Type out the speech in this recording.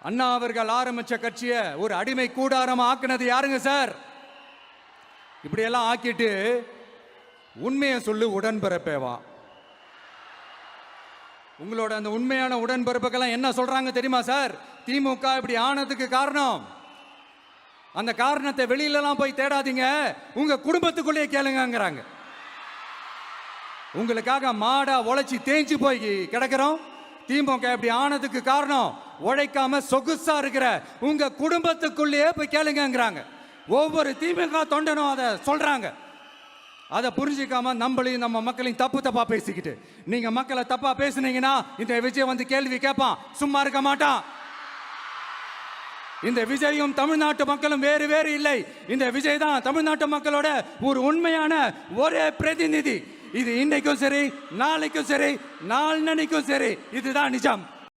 அண்ணா அவர்கள் ஆரம்பிச்ச கட்சியை ஒரு அடிமை கூடாரம் ஆக்குனது யாருங்க சார்? இப்படியெல்லாம் ஆக்கிட்டு உண்மையை சொல்லு உடன்பிறப்பேவா. உங்களோட அந்த உண்மையான உடன்பிறப்புக்கெல்லாம் என்ன சொல்றாங்க தெரியுமா சார்? திமுக இப்படி ஆனதுக்கு காரணம், அந்த காரணத்தை வெளியிலலாம் போய் தேடாதீங்க, உங்க குடும்பத்துக்குள்ளேயே கேளுங்கிறாங்க. உங்களுக்காக மாடா உழைச்சி தேஞ்சு போய் கிடக்கிறோம். திமுக இப்படி ஆனதுக்கு காரணம் உழைக்காம சொகுசா இருக்கிற உங்க குடும்பத்துக்குள்ளேயே போய் கேளுங்கிறாங்க. ஒவ்வொரு திமுக தொண்டனும் அதை சொல்றாங்க. அதை புரிஞ்சிக்காம நம்மளையும் நம்ம மக்களையும் தப்பா பேசிக்கிட்டு, நீங்க மக்களை தப்பா பேசுனீங்கன்னா இந்த விஜய் வந்து கேள்வி கேட்பான், சும்மா இருக்க மாட்டான். இந்த விஜயும் தமிழ்நாட்டு மக்களும் வேறு வேறு இல்லை. இந்த விஜய் தான் தமிழ்நாட்டு மக்களோட ஒரு உண்மையான ஒரே பிரதிநிதி. இது இன்னைக்கும் சரி, நாளைக்கும் சரி, நாளன்னைக்கும் சரி, இதுதான் நிஜம்.